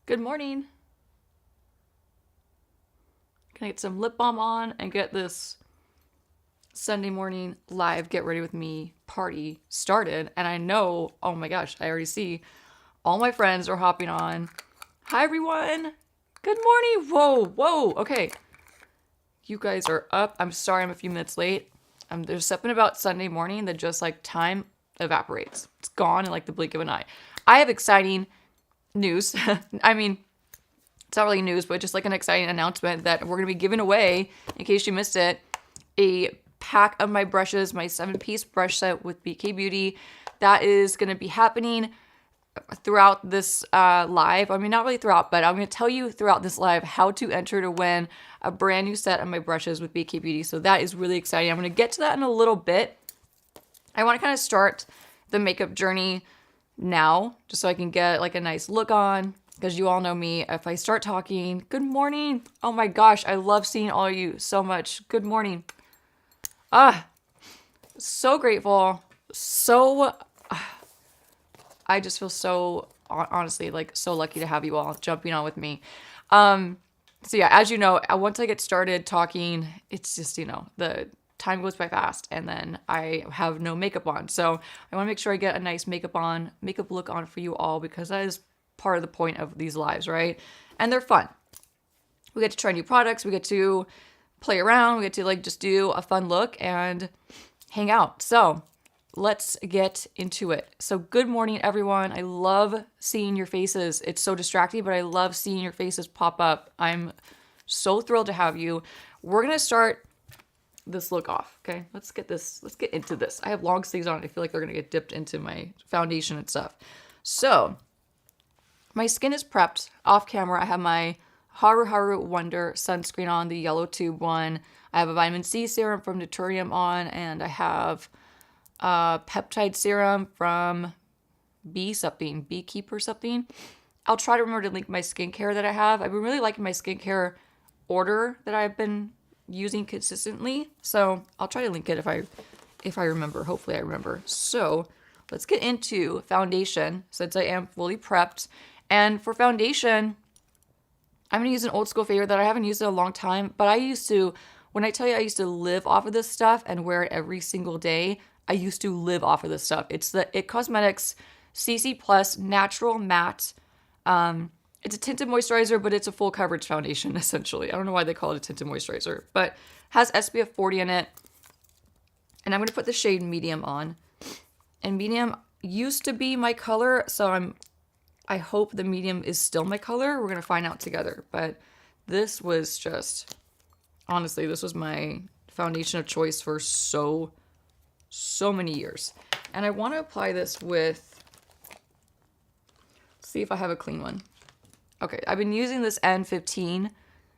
Good morning. Can I get some lip balm on and get this Sunday morning live Get Ready With Me party started? And I know, oh my gosh, I already see all my friends are hopping on. Hi, everyone. Good morning. Whoa, whoa. Okay. You guys are up. I'm sorry I'm a few minutes late. There's something about Sunday morning that just like time evaporates. It's gone in like the blink of an eye. I have exciting news. I mean, it's not really news, but just like an exciting announcement that we're going to be giving away, in case you missed it, a pack of my brushes, my 7-piece brush set with BK Beauty. That is going to be happening throughout this live. I mean, not really throughout, but I'm going to tell you throughout this live how to enter to win a brand new set of my brushes with BK Beauty. So that is really exciting. I'm going to get to that in a little bit. I want to kind of start the makeup journey now, just so I can get like a nice look on. Because you all know me, if I start talking, good morning. Oh my gosh, I love seeing all of you so much. Good morning. So grateful. I just feel so, honestly, like so lucky to have you all jumping on with me. So yeah, as you know, once I get started talking, it's just, the time goes by fast and then I have no makeup on. So I want to make sure I get a nice makeup look on for you all, because that is part of the point of these lives, right? And they're fun. We get to try new products. We get to play around. We get to like just do a fun look and hang out. So let's get into it. So good morning, everyone. I love seeing your faces. It's so distracting, but I love seeing your faces pop up. I'm so thrilled to have you. We're going to start this look off. Okay. Let's get into this. I have long sleeves on. I feel like they're going to get dipped into my foundation and stuff. So my skin is prepped. Off camera, I have my Haru Haru Wonder sunscreen on, the yellow tube one. I have a vitamin C serum from NATURIUM on, and I have a peptide serum from Beekeeper something. I'll try to remember to link my skincare that I have. I've been really liking my skincare order that I've been using consistently, so I'll try to link it if I remember. Hopefully I remember. So let's get into foundation, since I am fully prepped. And for foundation, I'm going to use an old school favorite that I haven't used in a long time, but when I tell you I used to live off of this stuff and wear it every single day, I used to live off of this stuff. It's the IT Cosmetics CC Plus Natural Matte. It's a tinted moisturizer, but it's a full coverage foundation, essentially. I don't know why they call it a tinted moisturizer, but has SPF 40 in it. And I'm going to put the shade medium on. And medium used to be my color, so I hope the medium is still my color. We're going to find out together. But this was just, honestly, this was my foundation of choice for so many years. And I want to apply this with, see if I have a clean one. Okay, I've been using this N15,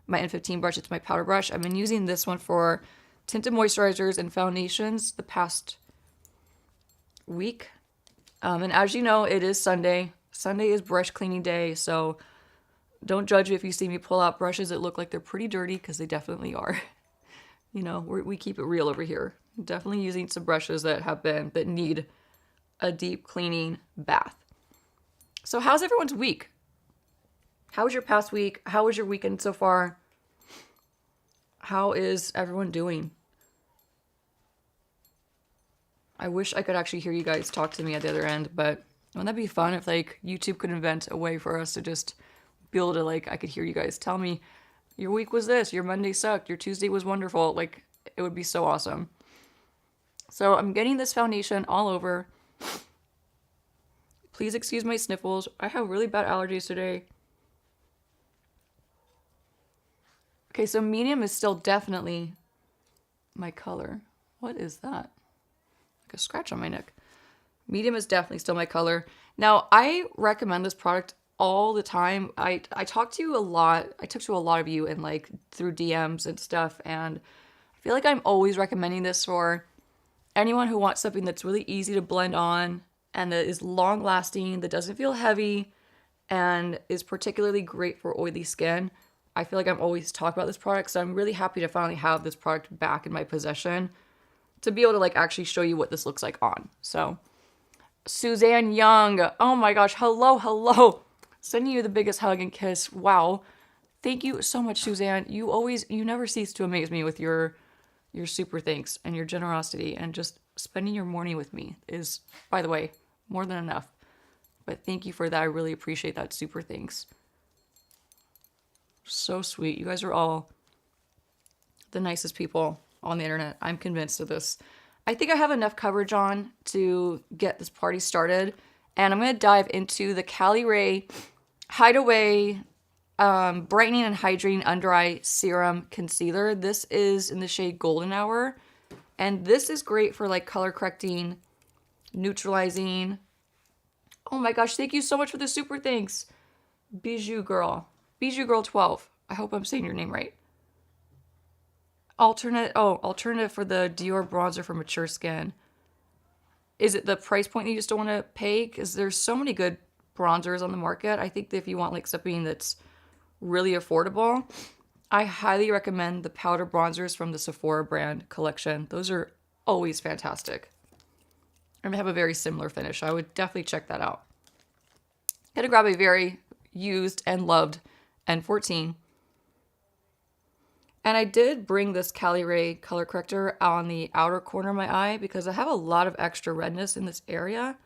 my N15 brush. It's my powder brush. I've been using this one for tinted moisturizers and foundations the past week. And as you know, it is Sunday. Sunday is brush cleaning day, so don't judge me if you see me pull out brushes that look like they're pretty dirty, because they definitely are. We keep it real over here. Definitely using some brushes that need a deep cleaning bath. So how's everyone's week? How was your past week? How was your weekend so far? How is everyone doing? I wish I could actually hear you guys talk to me at the other end, but wouldn't that be fun if like YouTube could invent a way for us to just be able to like, I could hear you guys tell me your week was this, your Monday sucked, your Tuesday was wonderful. Like, it would be so awesome. So I'm getting this foundation all over. Please excuse my sniffles. I have really bad allergies today. Okay, so medium is still definitely my color. What is that? Like a scratch on my neck. Medium is definitely still my color. Now, I recommend this product all the time. I talk to a lot. I talk to a lot of you and like through DMs and stuff, and I feel like I'm always recommending this for anyone who wants something that's really easy to blend on and that is long lasting, that doesn't feel heavy, and is particularly great for oily skin. I feel like I'm always talking about this product, so I'm really happy to finally have this product back in my possession to be able to like actually show you what this looks like on. So Suzanne Young, oh my gosh, hello. Sending you the biggest hug and kiss. Wow. Thank you so much, Suzanne. You never cease to amaze me with your super thanks and your generosity, and just spending your morning with me is, by the way, more than enough. But thank you for that. I really appreciate that super thanks. So sweet. You guys are all the nicest people on the internet. I'm convinced of this. I think I have enough coverage on to get this party started. And I'm going to dive into the Cali Ray Hideaway Brightening and Hydrating Under Eye Serum Concealer. This is in the shade Golden Hour. And this is great for like color correcting, neutralizing. Oh my gosh, thank you so much for the super thanks. Bijou Girl 12. I hope I'm saying your name right. Alternative for the Dior bronzer for mature skin. Is it the price point that you just don't want to pay? Because there's so many good bronzers on the market. I think that if you want like something that's really affordable, I highly recommend the powder bronzers from the Sephora brand collection. Those are always fantastic. And they have a very similar finish. I would definitely check that out. Gonna grab a very used and loved N14. And I did bring this Cali Ray color corrector on the outer corner of my eye because I have a lot of extra redness in this area.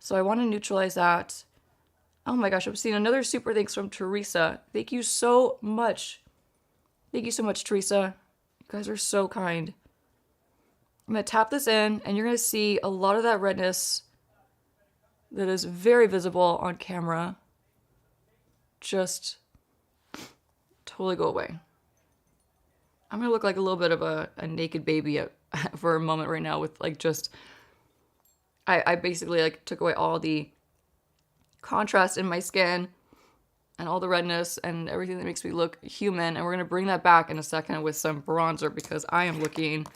So I want to neutralize that. Oh my gosh, I'm seeing another super thanks from Teresa. Thank you so much. Thank you so much, Teresa. You guys are so kind. I'm going to tap this in, and you're going to see a lot of that redness that is very visible on camera just totally go away. I'm going to look like a little bit of a naked baby for a moment right now with like just... I basically like took away all the contrast in my skin and all the redness and everything that makes me look human. And we're going to bring that back in a second with some bronzer because I am looking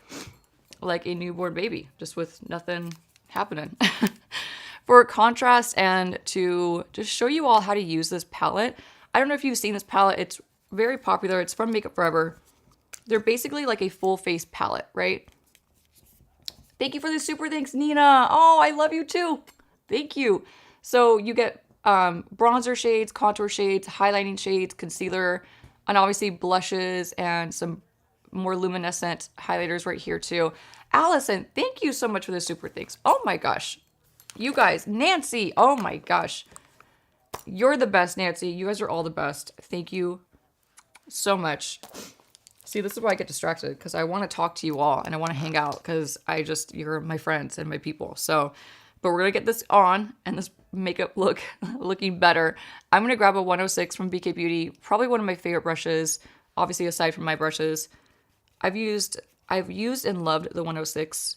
like a newborn baby just with nothing happening. For contrast and to just show you all how to use this palette. I don't know if you've seen this palette. It's very popular. It's from Makeup Forever. They're basically like a full face palette, right? Thank you for the super thanks, Nina. Oh, I love you too. Thank you. So you get bronzer shades, contour shades, highlighting shades, concealer, and obviously blushes and some more luminescent highlighters right here too. Allison, thank you so much for the super thanks. Oh my gosh. You guys, Nancy, oh my gosh. You're the best, Nancy. You guys are all the best. Thank you so much. See, this is why I get distracted, because I want to talk to you all and I want to hang out because you're my friends and my people. So, but we're going to get this on and this makeup look looking better. I'm going to grab a 106 from BK Beauty, probably one of my favorite brushes, obviously aside from my brushes. I've used and loved the 106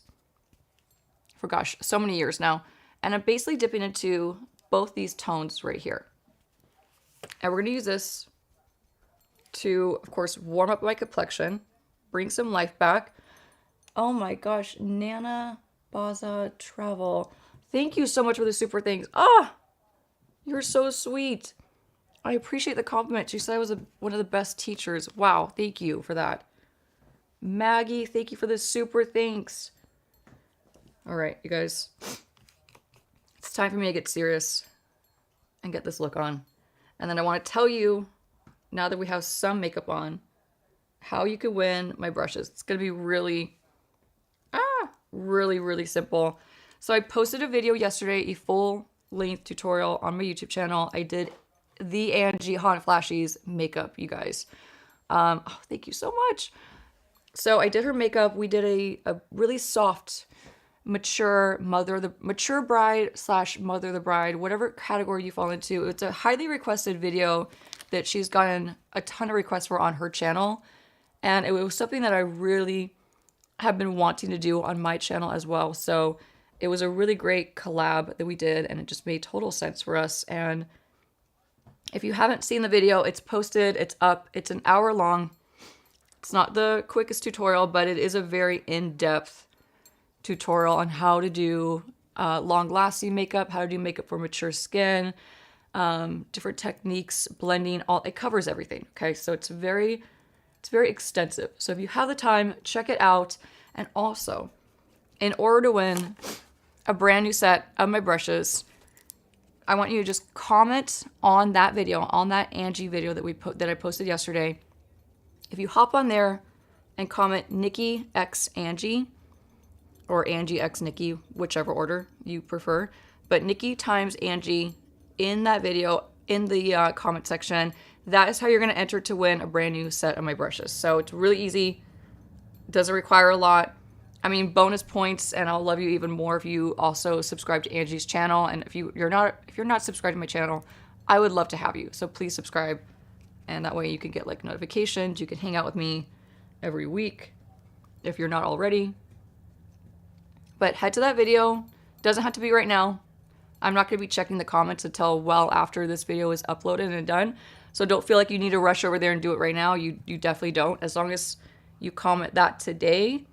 for gosh, so many years now. And I'm basically dipping into both these tones right here. And we're going to use this to, of course, warm up my complexion, bring some life back. Oh my gosh, Nana Baza Travel. Thank you so much for the super things. Ah, you're so sweet. I appreciate the compliment. She said I was one of the best teachers. Wow, thank you for that. Maggie, thank you for the super thanks. All right, you guys. It's time for me to get serious and get this look on. And then I want to tell you, now that we have some makeup on, how you can win my brushes. It's going to be really simple. So I posted a video yesterday, a full-length tutorial on my YouTube channel. I did the Angie Hot Flashies makeup, you guys. Oh, thank you so much. So I did her makeup. We did a really soft, mature bride / mother of the bride, whatever category you fall into. It's a highly requested video that she's gotten a ton of requests for on her channel. And it was something that I really have been wanting to do on my channel as well. So it was a really great collab that we did, and it just made total sense for us. And if you haven't seen the video, it's posted, it's up, it's an hour long. It's not the quickest tutorial, but it is a very in-depth tutorial on how to do long-lasting makeup, how to do makeup for mature skin, different techniques, blending, it covers everything. Okay, so it's very extensive. So if you have the time, check it out. And also, in order to win a brand new set of my brushes, I want you to just comment on that video, on that Angie video that I posted yesterday. If you hop on there and comment Nikki X Angie or Angie X Nikki, whichever order you prefer, but Nikki times Angie in that video in the comment section, that is how you're going to enter to win a brand new set of my brushes. So it's really easy. Doesn't require a lot. I mean, bonus points, and I'll love you even more if you also subscribe to Angie's channel. And if you're not subscribed to my channel, I would love to have you. So please subscribe, and that way you can get like notifications. You can hang out with me every week if you're not already. But head to that video. Doesn't have to be right now. I'm not going to be checking the comments until well after this video is uploaded and done. So don't feel like you need to rush over there and do it right now. You definitely don't. As long as you comment that today,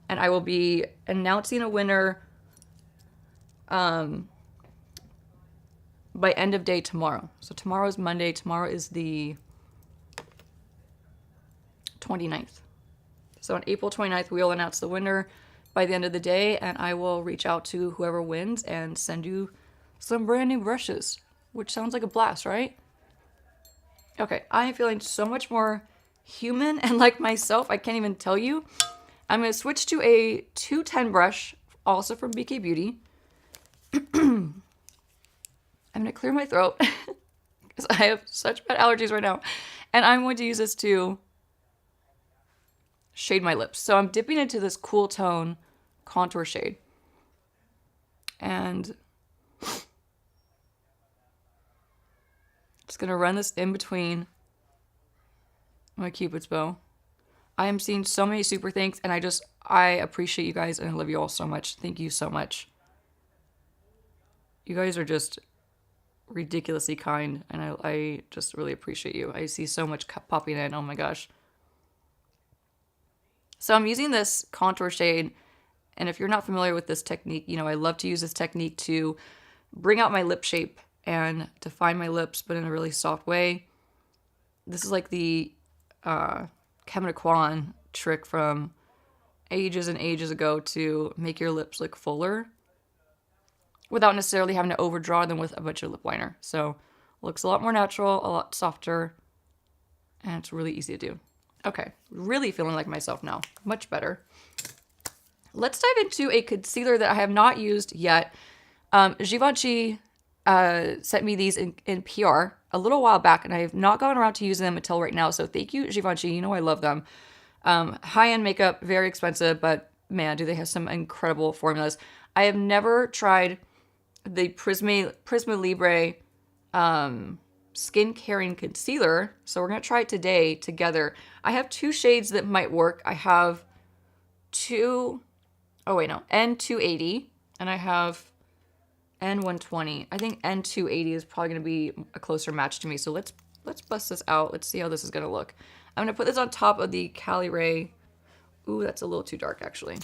and I will be announcing a winner by end of day tomorrow. So tomorrow is Monday. Tomorrow is the 29th. So on April 29th, we will announce the winner by the end of the day, and I will reach out to whoever wins and send you some brand new brushes, which sounds like a blast, right? Okay, I am feeling so much more human and like myself. I can't even tell you. I'm going to switch to a 210 brush, also from BK Beauty. I'm going to clear my throat because I have such bad allergies right now. And I'm going to use this to shade my lips. So I'm dipping into this cool tone contour shade. And just going to run this in between my Cupid's bow. I am seeing so many super thanks, and I appreciate you guys, and I love you all so much. Thank you so much. You guys are just ridiculously kind, and I just really appreciate you. I see so much popping in. Oh my gosh. So I'm using this contour shade, and if you're not familiar with this technique, you know, I love to use this technique to bring out my lip shape and define my lips, but in a really soft way. This is like the Kevin Aquan trick from ages and ages ago to make your lips look fuller without necessarily having to overdraw them with a bunch of lip liner. So it looks a lot more natural, a lot softer, and it's really easy to do. Okay, really feeling like myself now. Much better. Let's dive into a concealer that I have not used yet. Givenchy sent me these in PR a little while back, and I have not gone around to use them until right now. So thank you, Givenchy. You know I love them. High-end makeup, very expensive, but man, do they have some incredible formulas. I have never tried the Prisma Libre skin caring concealer, so we're going to try it today together. I have two shades that might work. I have N280, and I have N120. I think N280 is probably going to be a closer match to me. So let's bust this out. Let's see how this is going to look. I'm going to put this on top of the Cali Ray. Ooh, that's a little too dark, actually.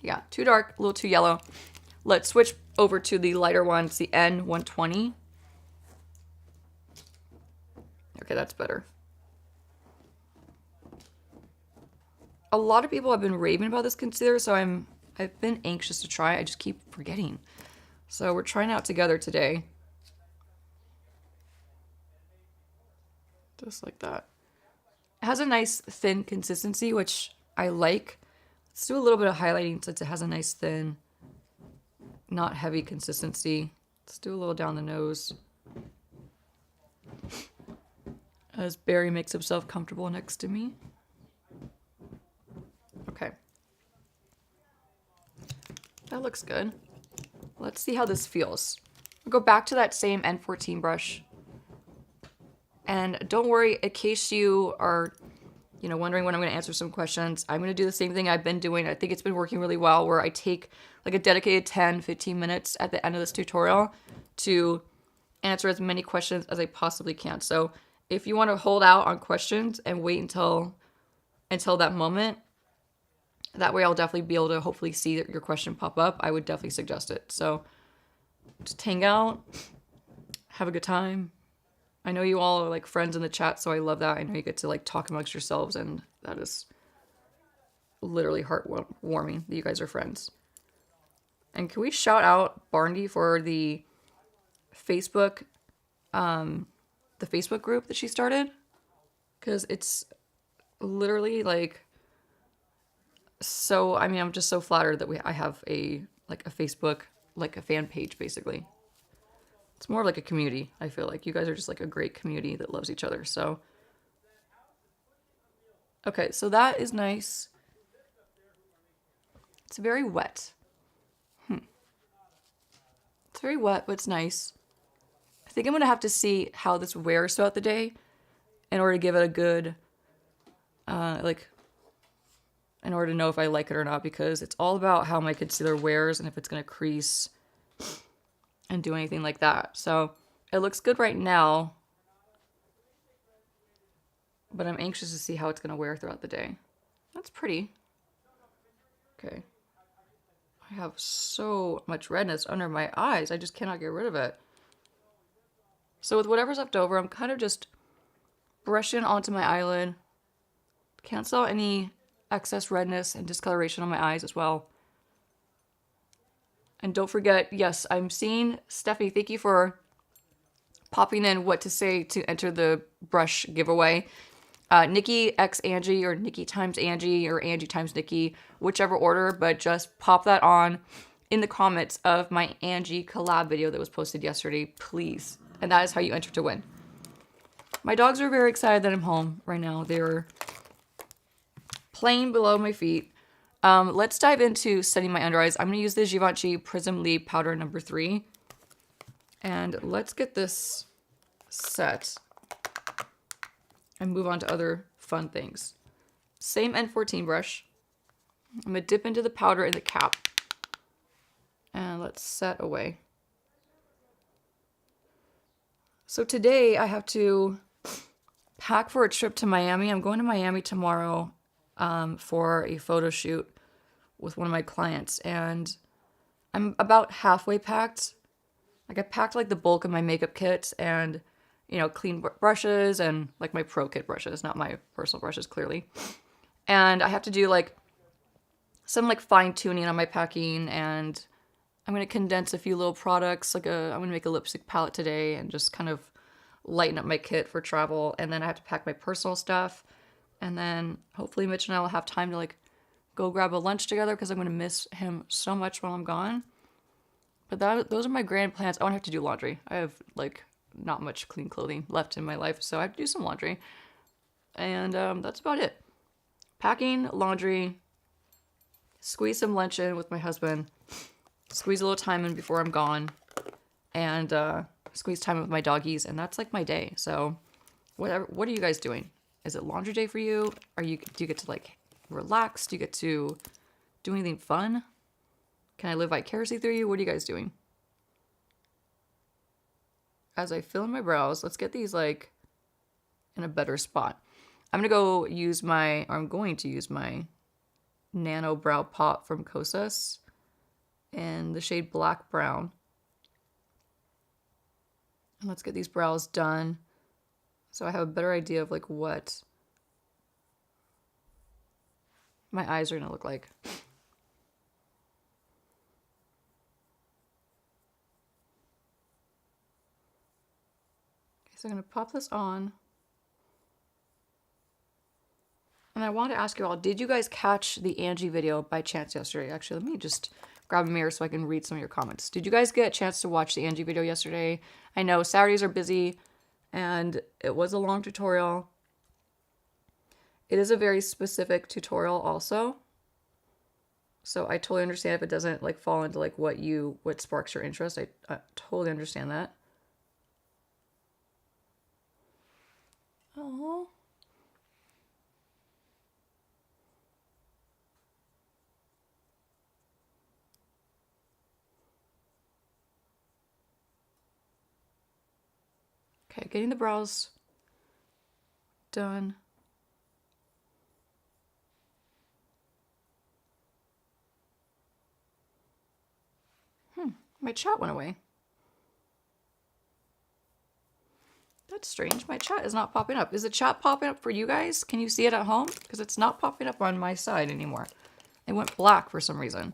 Yeah, too dark, a little too yellow. Let's switch over to the lighter one. It's the N120. Okay, that's better. A lot of people have been raving about this concealer, so I've been anxious to try. I just keep forgetting. So we're trying it out together today. Just like that. It has a nice thin consistency, which I like. Let's do a little bit of highlighting since it has a nice thin, not heavy consistency. Let's do a little down the nose. As Barry makes himself comfortable next to me. Okay. That looks good. Let's see how this feels. I'll go back to that same N14 brush. And don't worry, in case you are, wondering when I'm going to answer some questions, I'm going to do the same thing I've been doing. I think it's been working really well, where I take like a dedicated 10, 15 minutes at the end of this tutorial to answer as many questions as I possibly can. So if you want to hold out on questions and wait until that moment, that way I'll definitely be able to hopefully see your question pop up. I would definitely suggest it. So just hang out, have a good time. I know you all are like friends in the chat, so I love that. I know you get to like talk amongst yourselves, and that is literally heartwarming that you guys are friends. And can we shout out Barndy for the Facebook, the Facebook group that she started, because it's literally like, so, I mean, I'm just so flattered that I have a Facebook, like a fan page, basically. It's more like a community. I feel like you guys are just like a great community that loves each other. So, okay, so that is nice. It's very wet. It's very wet, but it's nice. I think I'm going to have to see how this wears throughout the day in order to give it a good, in order to know if I like it or not, because it's all about how my concealer wears and if it's going to crease and do anything like that. So it looks good right now, but I'm anxious to see how it's going to wear throughout the day. That's pretty. Okay. I have so much redness under my eyes. I just cannot get rid of it. So with whatever's left over, I'm kind of just brushing onto my eyelid. Cancel any excess redness and discoloration on my eyes as well. And don't forget, yes, I'm seeing Stephanie. Thank you for popping in what to say to enter the brush giveaway. Nikki x Angie, or Nikki times Angie, or Angie times Nikki, whichever order, but just pop that on in the comments of my Angie collab video that was posted yesterday, please. And that is how you enter to win. My dogs are very excited that I'm home right now. They're playing below my feet. Let's dive into setting my under eyes. I'm going to use the Givenchy Prism Leap Powder number 3. And let's get this set and move on to other fun things. Same N14 brush. I'm going to dip into the powder in the cap. And let's set away. So today I have to pack for a trip to Miami. I'm going to Miami tomorrow for a photo shoot with one of my clients. And I'm about halfway packed. Like I packed like the bulk of my makeup kit and, you know, clean brushes and like my pro kit brushes, not my personal brushes, clearly. And I have to do like some like fine tuning on my packing, and I'm going to condense a few little products. I'm going to make a lipstick palette today and just kind of lighten up my kit for travel. And then I have to pack my personal stuff. And then hopefully Mitch and I will have time to like go grab a lunch together, because I'm going to miss him so much while I'm gone. But those are my grand plans. Oh, I have to do laundry. I have like not much clean clothing left in my life, so I have to do some laundry. And that's about it. Packing, laundry, squeeze some lunch in with my husband, squeeze a little time in before I'm gone, and squeeze time in with my doggies, and that's like my day. So what are you guys doing? Is it laundry day for you? Do you get to like relax? Do you get to do anything fun? Can I live vicariously through you? What are you guys doing? As I fill in my brows, let's get these like in a better spot. I'm going to use my Nano Brow Pot from Kosas in the shade Black Brown. And let's get these brows done so I have a better idea of like what my eyes are going to look like. So I'm going to pop this on. And I want to ask you all, did you guys catch the Angie video by chance yesterday? Actually, let me just grab a mirror so I can read some of your comments. Did you guys get a chance to watch the Angie video yesterday? I know Saturdays are busy and it was a long tutorial. It is a very specific tutorial also. So I totally understand if it doesn't like fall into like what sparks your interest. I totally understand that. Oh. Okay, getting the brows done. My chat went away. That's strange. My chat is not popping up. Is the chat popping up for you guys? Can you see it at home? Because it's not popping up on my side anymore. It went black for some reason.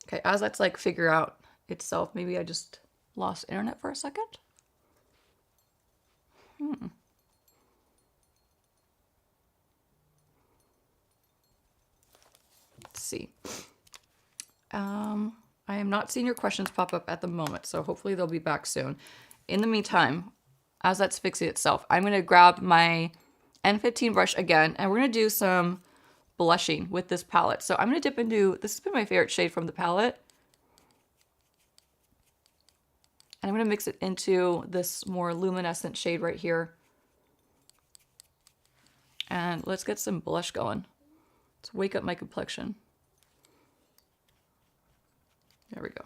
Okay, as let's like figure out itself. Maybe I just lost internet for a second. Let's see. I am not seeing your questions pop up at the moment, so hopefully they'll be back soon. In the meantime, as that's fixing itself, I'm going to grab my N15 brush again, and we're going to do some blushing with this palette. So I'm going to dip into, this has been my favorite shade from the palette. And I'm going to mix it into this more luminescent shade right here. And let's get some blush going. Let's wake up my complexion. There we go.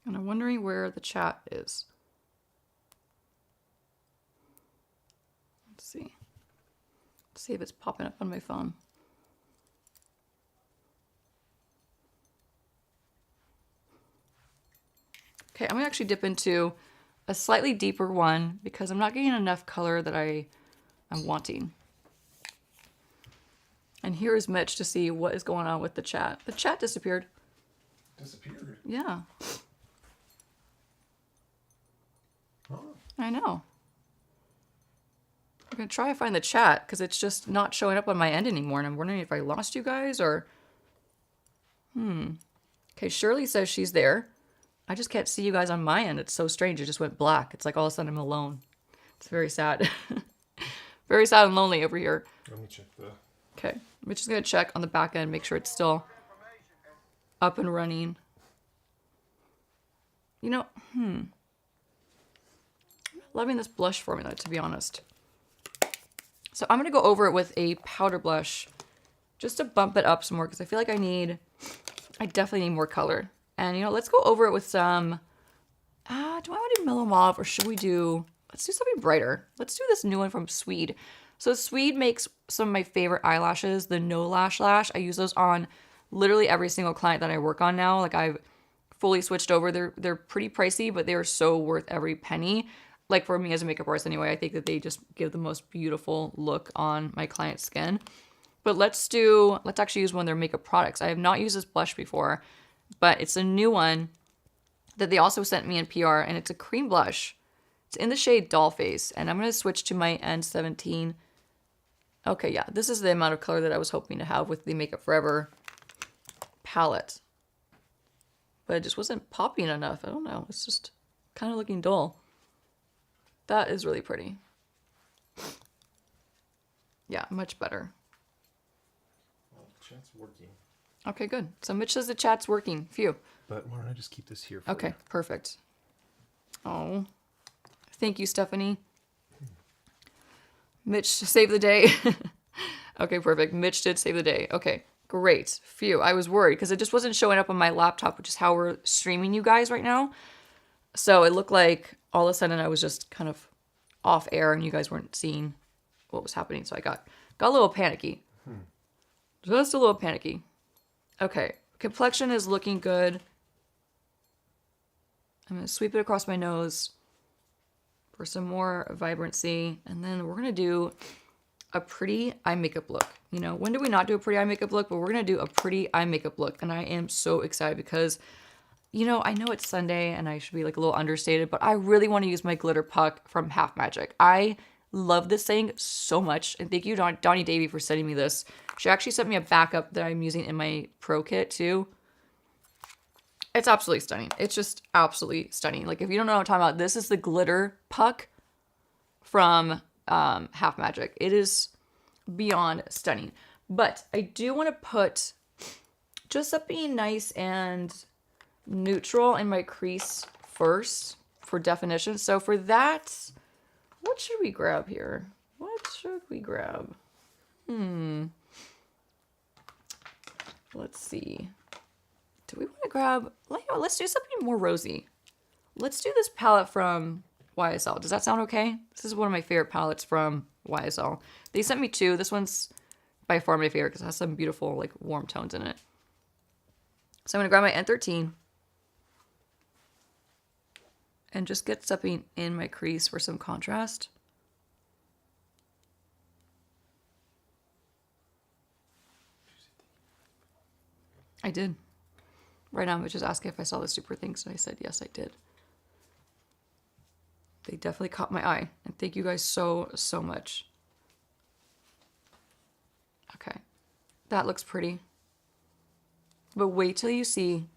And I'm wondering where the chat is. Let's see. Let's see if it's popping up on my phone. Okay, I'm gonna actually dip into a slightly deeper one because I'm not getting enough color that I'm wanting. And here is Mitch to see what is going on with the chat. The chat disappeared. Disappeared? Yeah. Huh. I know. I'm gonna try to find the chat because it's just not showing up on my end anymore, and I'm wondering if I lost you guys or... Okay, Shirley says she's there. I just can't see you guys on my end. It's so strange. It just went black. It's like all of a sudden I'm alone. It's very sad. Very sad and lonely over here. Let me check the... Okay, I'm just gonna check on the back end, make sure it's still up and running. You know, loving this blush formula, to be honest. So I'm gonna go over it with a powder blush just to bump it up some more because I feel like I definitely need more color. And you know, let's go over it with some, do I want to do Mellow Mauve or should we do, let's do something brighter. Let's do this new one from Swede. So Swede makes some of my favorite eyelashes, the No Lash Lash. I use those on literally every single client that I work on now. Like I've fully switched over. They're pretty pricey, but they are so worth every penny. Like for me as a makeup artist anyway, I think that they just give the most beautiful look on my client's skin. But let's actually use one of their makeup products. I have not used this blush before, but it's a new one that they also sent me in PR, and it's a cream blush. It's in the shade Dollface, and I'm going to switch to my N17. Okay, yeah, this is the amount of color that I was hoping to have with the Makeup Forever palette. But it just wasn't popping enough. I don't know. It's just kind of looking dull. That is really pretty. Yeah, much better. Well, the chat's working. Okay, good. So Mitch says the chat's working. Phew. But why don't I just keep this here for Okay, you? perfect. Oh, thank you, Stephanie. Mitch saved the day. Okay, perfect. Mitch did save the day. Okay, great. Phew, I was worried because it just wasn't showing up on my laptop, which is how we're streaming you guys right now. So it looked like all of a sudden I was just kind of off air and you guys weren't seeing what was happening. So I got a little panicky. Just a little panicky. Okay, complexion is looking good. I'm going to sweep it across my nose for some more vibrancy. And then we're going to do a pretty eye makeup look. You know, when do we not do a pretty eye makeup look? But we're going to do a pretty eye makeup look. And I am so excited because, you know, I know it's Sunday and I should be like a little understated, but I really want to use my glitter puck from Half Magic. I love this thing so much. And thank you, Donnie Davy, for sending me this. She actually sent me a backup that I'm using in my pro kit too. It's absolutely stunning. It's just absolutely stunning. Like, if you don't know what I'm talking about, this is the glitter puck from Half Magic. It is beyond stunning. But I do want to put just something nice and neutral in my crease first for definition. So for that, what should we grab here? What should we grab? Let's see. Do we want to grab, let's do something more rosy. Let's do this palette from YSL. Does that sound okay? This is one of my favorite palettes from YSL. They sent me two. This one's by far my favorite because it has some beautiful, like, warm tones in it. So I'm going to grab my N13. and just get something in my crease for some contrast. I did. Right now, I'm just asking if I saw the super things, and I said yes, I did. They definitely caught my eye, and thank you guys so, so much. Okay, that looks pretty. But wait till you see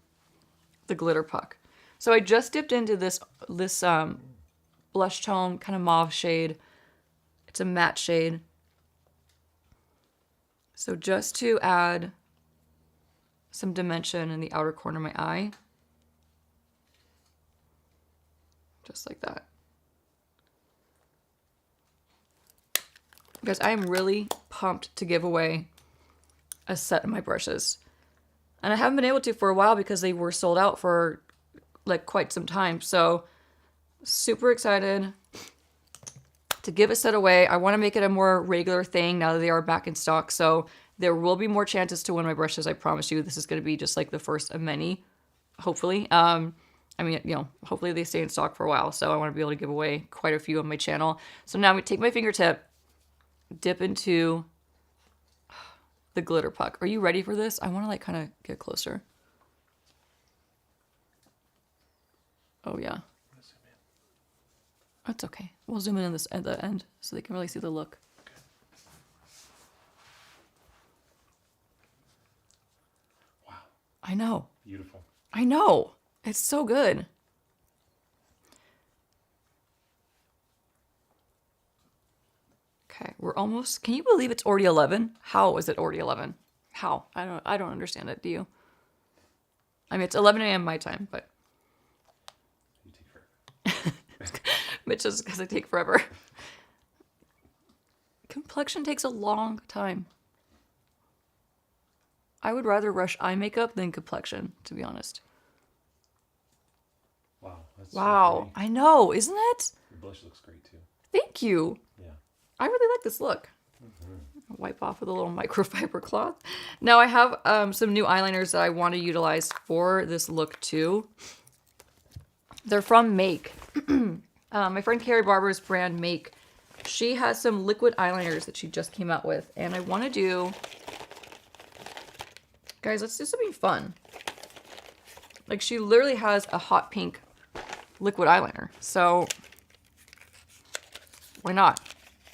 the glitter puck. So I just dipped into this blush tone, kind of mauve shade. It's a matte shade. So just to add some dimension in the outer corner of my eye. Just like that. Guys, I am really pumped to give away a set of my brushes. And I haven't been able to for a while because they were sold out for like quite some time. So super excited to give a set away. I want to make it a more regular thing now that they are back in stock. So there will be more chances to win my brushes. I promise you, this is going to be just like the first of many, hopefully. I mean, you know, hopefully they stay in stock for a while. So I want to be able to give away quite a few on my channel. So now I'm going to take my fingertip, dip into the glitter puck. Are you ready for this? I want to like kind of get closer. Oh yeah. That's okay. We'll zoom in this at the end so they can really see the look. Wow. I know. Beautiful. I know. It's so good. Okay, we're almost. Can you believe it's already 11? How is it already 11? How? I don't understand it. Do you? I mean, it's 11 a.m. my time, but You take forever. it's just because I take forever. Complexion takes a long time. I would rather rush eye makeup than complexion, to be honest. Wow. That's Wow, So pretty. I know, isn't it? Your blush looks great too. Thank you. Yeah. I really like this look. Wipe off with a little microfiber cloth. Now I have some new eyeliners that I want to utilize for this look too. They're from Make. My friend Carrie Barber's brand Make. She has some liquid eyeliners that she just came out with. And I want to do... Guys, let's do something fun. Like she literally has a hot pink liquid eyeliner. So why not?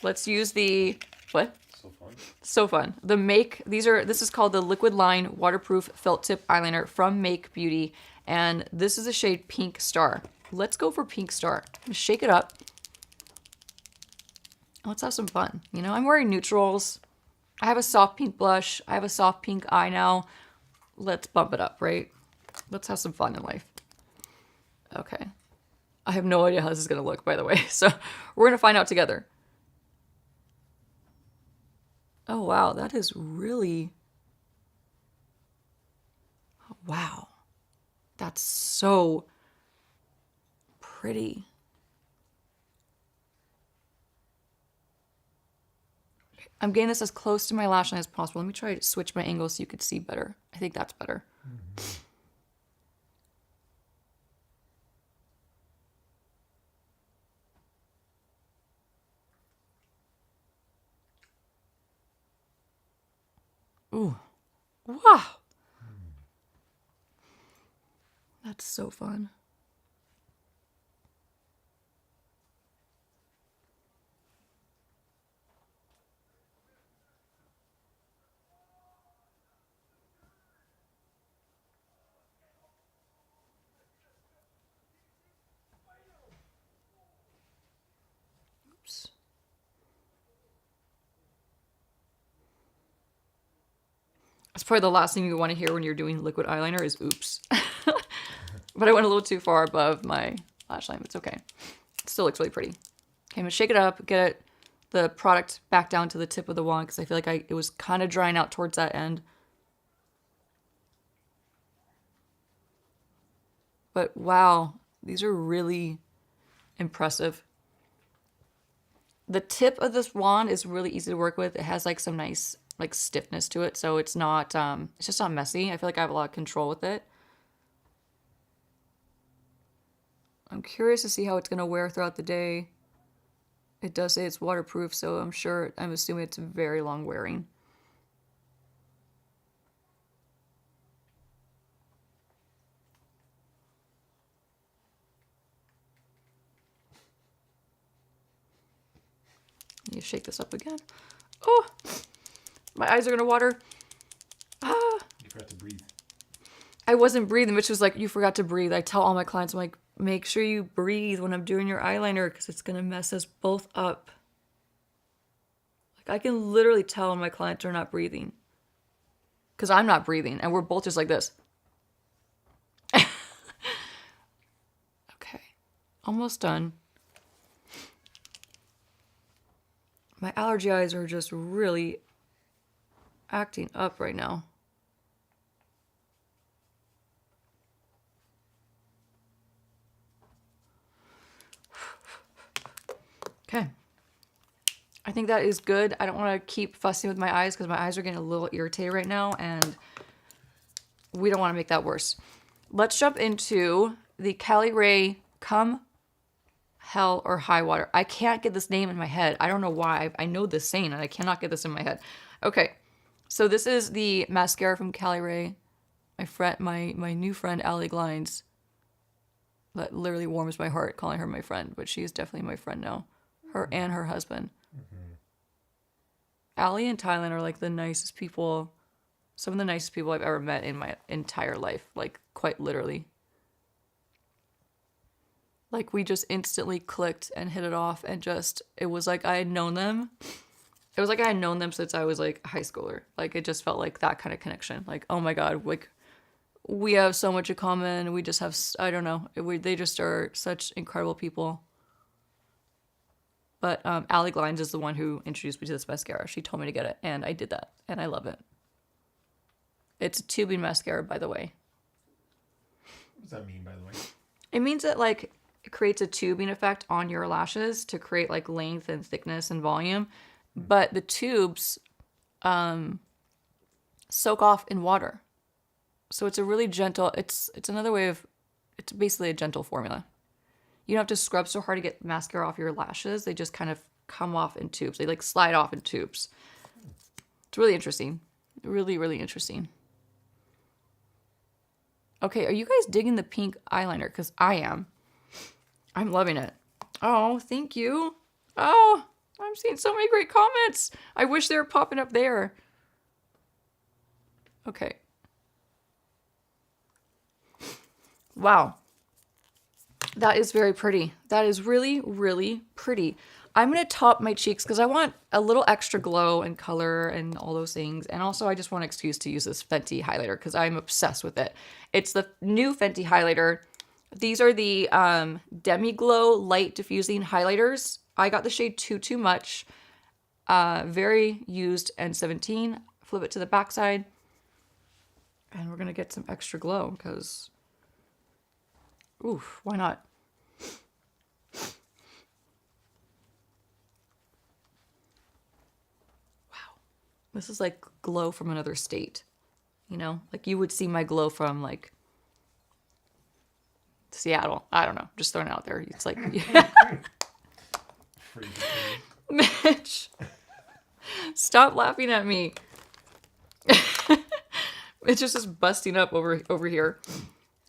Let's use the... What? So fun. So fun. The Make, this is called the Liquid Line Waterproof Felt Tip Eyeliner from Make Beauty. And this is a shade Pink Star. Let's go for Pink Star. Shake it up. Let's have some fun. You know, I'm wearing neutrals. I have a soft pink blush. I have a soft pink eye now. Let's bump it up, right? Let's have some fun in life. Okay. I have no idea how this is going to look, by the way. So we're going to find out together. Oh, wow. That is really... Wow. That's so pretty. I'm getting this as close to my lash line as possible. Let me try to switch my angle so you could see better. I think that's better. Ooh. Wow. That's so fun. Oops. That's probably the last thing you want to hear when you're doing liquid eyeliner is oops. But I went a little too far above my lash line. It's okay. It still looks really pretty. Okay, I'm gonna shake it up, get the product back down to the tip of the wand because I feel like it was kind of drying out towards that end. But wow, these are really impressive. The tip of this wand is really easy to work with. It has like some nice like stiffness to it, so it's not it's just not messy. I feel like I have a lot of control with it. I'm curious to see how it's going to wear throughout the day. It does say it's waterproof, so I'm assuming it's very long wearing. You shake this up again. Oh, my eyes are gonna water. Ah. You forgot to breathe. I wasn't breathing. Mitch was like, "You forgot to breathe." I tell all my clients, I'm like, "Make sure you breathe when I'm doing your eyeliner, because it's gonna mess us both up." Like I can literally tell when my clients are not breathing, because I'm not breathing, and we're both just like this. Okay, almost done. My allergy eyes are just really acting up right now. Okay. I think that is good. I don't want to keep fussing with my eyes because my eyes are getting a little irritated right now, and we don't want to make that worse. Let's jump into the Cali Ray Come Hell or High Water. I can't get this name in my head. I don't know why. I know this saying, and I cannot get this in my head. Okay, so this is the mascara from Cali Ray. My new friend, Allie Glines. That literally warms my heart calling her my friend, but she is definitely my friend now. Her and her husband. Mm-hmm. Allie and Thailand are like the nicest people, some of the nicest people I've ever met in my entire life, like quite literally. Like we just instantly clicked and hit it off, and it was like I had known them. It was like I had known them since I was like a high schooler. Like it just felt like that kind of connection. Like, oh my God, like we have so much in common. We just have, I don't know. They just are such incredible people. But Allie Glines is the one who introduced me to this mascara. She told me to get it, and I did that, and I love it. It's a tubing mascara, by the way. What does that mean, by the way? It means that like it creates a tubing effect on your lashes to create like length and thickness and volume, but the tubes soak off in water. So it's a really gentle, it's another way of, it's basically a gentle formula. You don't have to scrub so hard to get mascara off your lashes. They just kind of come off in tubes. They like slide off in tubes. It's really interesting. Really, really interesting. Okay, are you guys digging the pink eyeliner? Because I am. I'm loving it. Oh, thank you. Oh, I'm seeing so many great comments. I wish they were popping up there. Okay. Wow. That is very pretty. That is really, really pretty. I'm going to top my cheeks because I want a little extra glow and color and all those things. And also I just want an excuse to use this Fenty highlighter because I'm obsessed with it. It's the new Fenty highlighter. These are the Demi Glow Light Diffusing Highlighters. I got the shade Too Much. Very used N17. Flip it to the backside. And we're going to get some extra glow because, oof, why not? This is like glow from another state, you know? Like you would see my glow from like Seattle. I don't know. Just throwing it out there. It's like, Mitch, stop laughing at me. It's just busting up over here.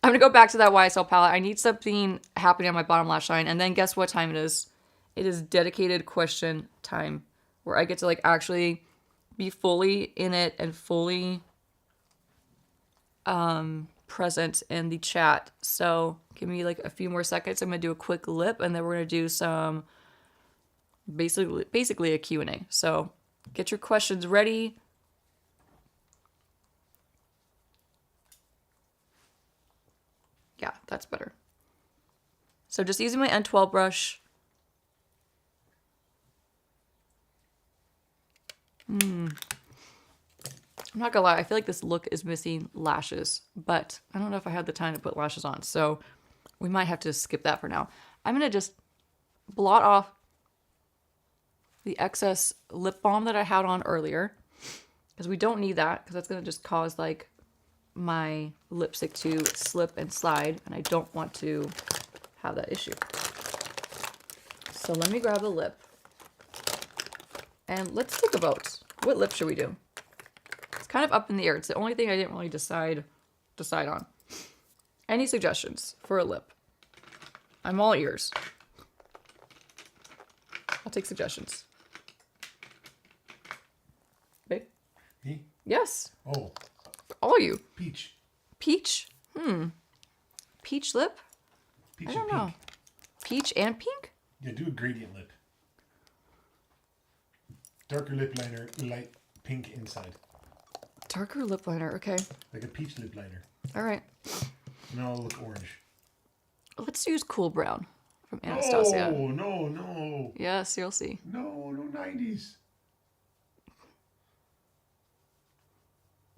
I'm going to go back to that YSL palette. I need something happening on my bottom lash line. And then guess what time it is? It is dedicated question time where I get to like actually be fully in it and fully present in the chat. So give me like a few more seconds. I'm going to do a quick lip and then we're going to do some basically a Q&A. So get your questions ready. Yeah, that's better. So just using my N12 brush. I'm not gonna lie, I feel like this look is missing lashes, but I don't know if I had the time to put lashes on, so we might have to skip that for now. I'm gonna just blot off the excess lip balm that I had on earlier, because we don't need that, because that's gonna just cause like my lipstick to slip and slide, and I don't want to have that issue. So let me grab the lip. And let's think about what lip should we do? It's kind of up in the air. It's the only thing I didn't really decide on. Any suggestions for a lip? I'm all ears. I'll take suggestions. Babe? Me? Yes. Oh. All you. Peach. Peach? Peach lip? Peach I and don't pink. know. Peach and pink? Yeah, do a gradient lip. Darker lip liner, light pink inside. Darker lip liner, okay. Like a peach lip liner. All right. And it'll look orange. Let's use Cool Brown from Anastasia. Oh, no. Yes, you'll see. No 90s.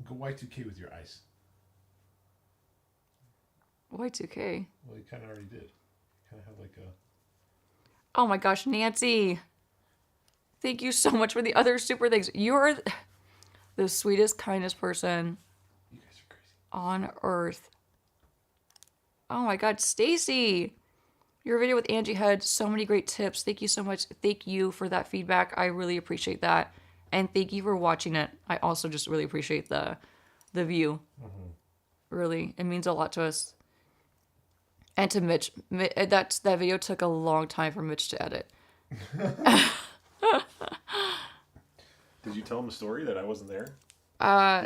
Go Y2K with your eyes. Y2K. Well, you kind of already did. Kind of have like a... Oh my gosh, Nancy. Thank you so much for the other super things. You're the sweetest, kindest person You guys are crazy. on earth. Oh my God, Stacy. Your video with Angie had so many great tips. Thank you so much. Thank you for that feedback. I really appreciate that. And thank you for watching it. I also just really appreciate the view. Really, it means a lot to us. And to Mitch. That video took a long time for Mitch to edit. Did you tell him a story that I wasn't there?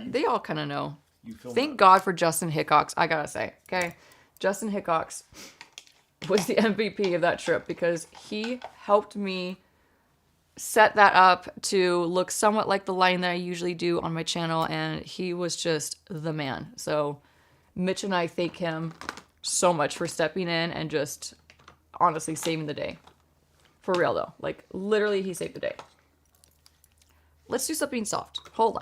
They all kind of know. You filmed Thank God for Justin Hickox, I gotta say. Okay, Justin Hickox was the MVP of that trip because he helped me set that up to look somewhat like the line that I usually do on my channel, and he was just the man. So Mitch and I thank him so much for stepping in and just honestly saving the day. For real though, like literally he saved the day. Let's do something soft. Hold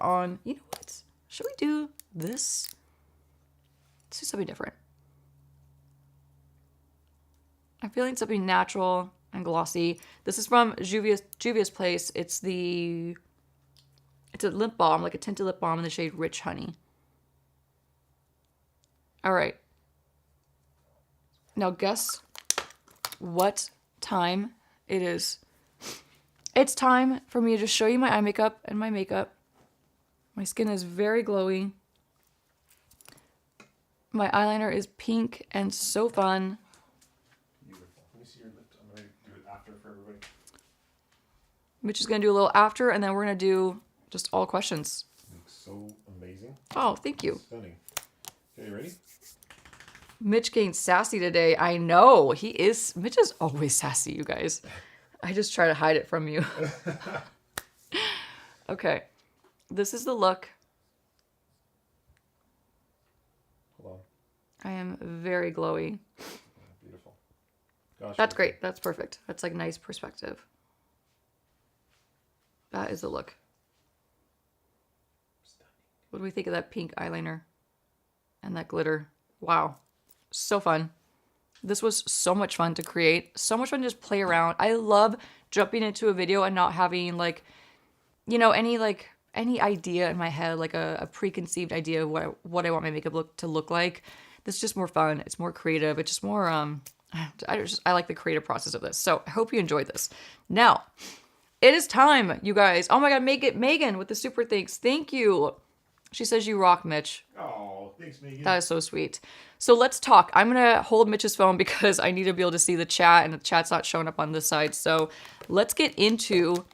on. You know what? Should we do this? Let's do something different. I'm feeling something natural and glossy. This is from Juvia's Place. It's a lip balm, like a tinted lip balm in the shade Rich Honey. All right. Now guess what time it is. It's time for me to just show you my eye makeup and my makeup. My skin is very glowy. My eyeliner is pink and so fun. Beautiful. Let me see your lips. I'm going to do it after for everybody. Mitch is going to do a little after, and then we're going to do just all questions. Looks so amazing. Oh, thank you. Stunning. Okay, you ready? Mitch getting sassy today. I know. Mitch is always sassy, you guys. I just try to hide it from you. Okay. This is the look. Hold on. I am very glowy. Yeah, beautiful. Gosh, That's great. That's perfect. That's like nice perspective. That is the look. Stunning. What do we think of that pink eyeliner and that glitter? Wow. So fun. This was so much fun to create. So much fun to just play around. I love jumping into a video and not having any idea in my head, like a preconceived idea of what I want my makeup to look like. This is just more fun. It's more creative. It's just more, I like the creative process of this. So I hope you enjoyed this. Now, it is time, you guys. Oh my God, Megan with the super thanks. Thank you. She says you rock, Mitch. Oh, thanks, Megan. That is so sweet. So let's talk. I'm going to hold Mitch's phone because I need to be able to see the chat, and the chat's not showing up on this side. So let's get into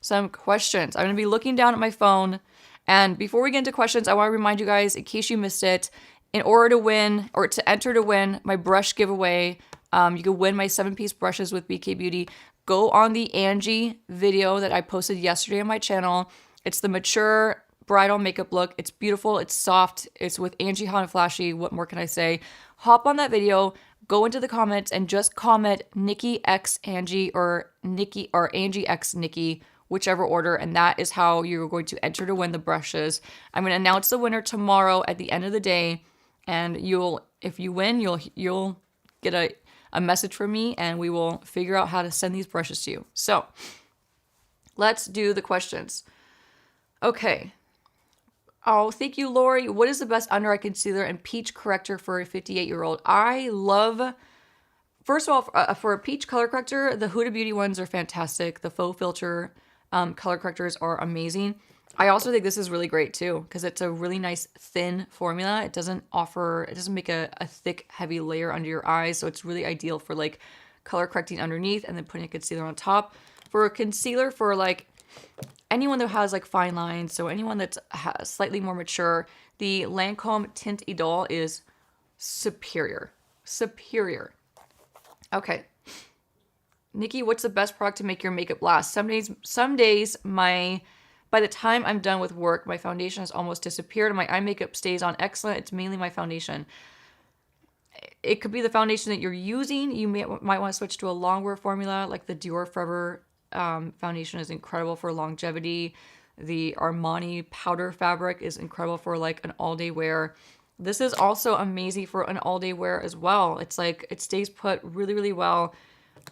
some questions. I'm going to be looking down at my phone. And before we get into questions, I want to remind you guys, in case you missed it, in order to win or to enter to win my brush giveaway, you can win my 7-piece brushes with BK Beauty. Go on the Angie video that I posted yesterday on my channel. It's the mature bridal makeup look. It's beautiful. It's soft. It's with Angie Hot and Flashy. What more can I say? Hop on that video, go into the comments, and just comment Nikki X Angie or Nikki or Angie X Nikki, whichever order, and that is how you're going to enter to win the brushes. I'm going to announce the winner tomorrow at the end of the day, and if you win, you'll get a message from me, and we will figure out how to send these brushes to you. So let's do the questions. Okay. Oh, thank you, Lori. What is the best under eye concealer and peach corrector for a 58-year-old? I love first of all, for a peach color corrector, the Huda Beauty ones are fantastic. The faux filter color correctors are amazing. I also think this is really great too, because it's a really nice thin formula. It doesn't make a thick, heavy layer under your eyes. So it's really ideal for like color correcting underneath and then putting a concealer on top. For a concealer for like anyone that has like fine lines, so anyone that's slightly more mature, the Lancome Tint Idole is superior. Superior. Okay. Nikki, what's the best product to make your makeup last? Some days by the time I'm done with work, my foundation has almost disappeared and my eye makeup stays on excellent. It's mainly my foundation. It could be the foundation that you're using. You might want to switch to a longwear formula, like the Dior Forever foundation is incredible for longevity. The Armani powder fabric is incredible for like an all-day wear. This is also amazing for an all-day wear as well. It's like it stays put really, really well.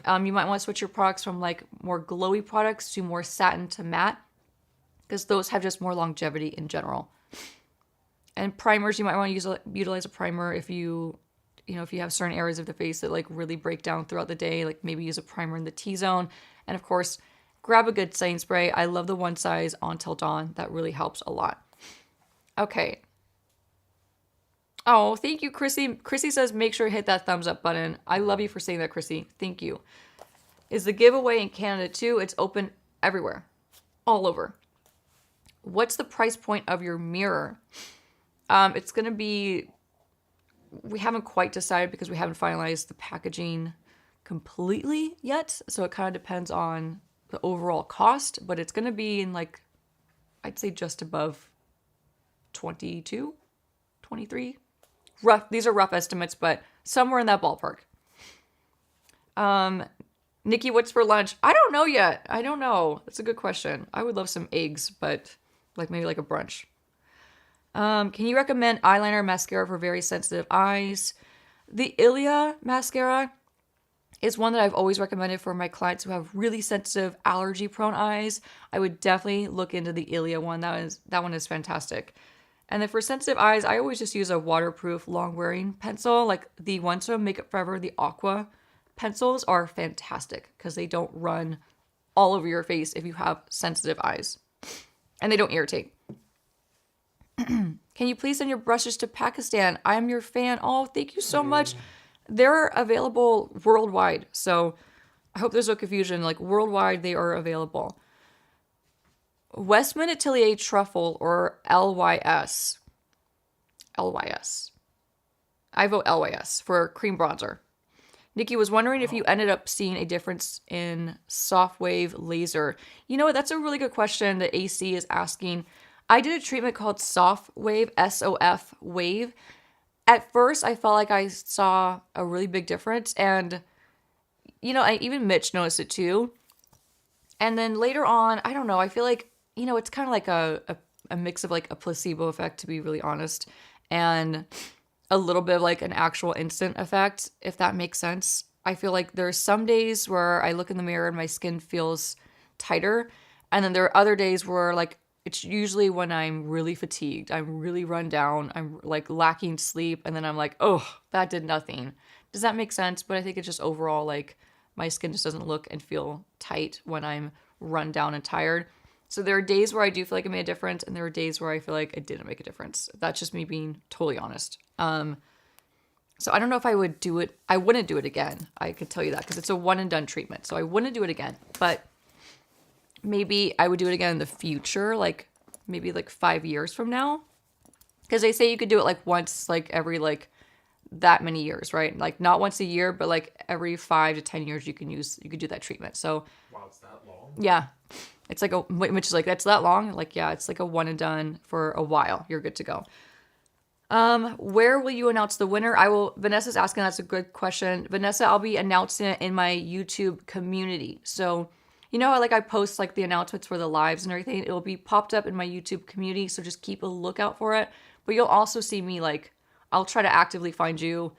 You might want to switch your products from like more glowy products to more satin to matte, because those have just more longevity in general. And primers, you might want to utilize a primer if you have certain areas of the face that like really break down throughout the day, like maybe use a primer in the T-zone. And of course, grab a good setting spray. I love the one size on till dawn. That really helps a lot. Okay. Oh, thank you, Chrissy. Chrissy says, make sure to hit that thumbs up button. I love you for saying that, Chrissy. Thank you. Is the giveaway in Canada too? It's open everywhere. All over. What's the price point of your mirror? It's going to be... We haven't quite decided because we haven't finalized the packaging completely yet. So it kind of depends on the overall cost. But it's going to be in like, I'd say just above 22, 23. These are rough estimates, but somewhere in that ballpark. Nikki, what's for lunch? I don't know yet. I don't know. That's a good question. I would love some eggs, but like maybe like a brunch. Can you recommend eyeliner or mascara for very sensitive eyes? The Ilia mascara is one that I've always recommended for my clients who have really sensitive, allergy-prone eyes. I would definitely look into the Ilia one. That one is fantastic. And then for sensitive eyes, I always just use a waterproof, long-wearing pencil. Like the ones from Makeup Forever, the Aqua pencils are fantastic because they don't run all over your face if you have sensitive eyes. And they don't irritate. Can you please send your brushes to Pakistan? I am your fan. Oh, thank you so much. They're available worldwide. So I hope there's no confusion. Like worldwide, they are available. Westman Atelier Truffle or LYS? LYS. I vote LYS for cream bronzer. Nikki was wondering if you ended up seeing a difference in soft wave laser. You know what? That's a really good question that AC is asking. I did a treatment called Soft Wave, SOF Wave. At first, I felt like I saw a really big difference. And, even Mitch noticed it too. And then later on, I don't know, I feel like, it's kind of like a mix of like a placebo effect, to be really honest. And a little bit of like an actual instant effect, if that makes sense. I feel like there's some days where I look in the mirror and my skin feels tighter. And then there are other days where like, it's usually when I'm really fatigued, I'm really run down, I'm like lacking sleep, and then I'm like, oh, that did nothing. Does that make sense? But I think it's just overall like my skin just doesn't look and feel tight when I'm run down and tired. So there are days where I do feel like it made a difference, and there are days where I feel like it didn't make a difference. That's just me being totally honest. So I don't know if I would do it. I wouldn't do it again. I could tell you that because it's a one and done treatment. So I wouldn't do it again, but maybe I would do it again in the future, like maybe like 5 years from now. Because they say you could do it like once, like every like that many years, right? Like not once a year, but like every 5 to 10 years you could do that treatment. So Wow, it's that long? yeah, it's like which is like, that's that long. Like, yeah, it's like a one and done for a while. You're good to go. Where will you announce the winner? Vanessa's asking, that's a good question. Vanessa, I'll be announcing it in my YouTube community. So how like I post like the announcements for the lives and everything, it'll be popped up in my YouTube community. So just keep a lookout for it. But you'll also see me like, I'll try to actively find you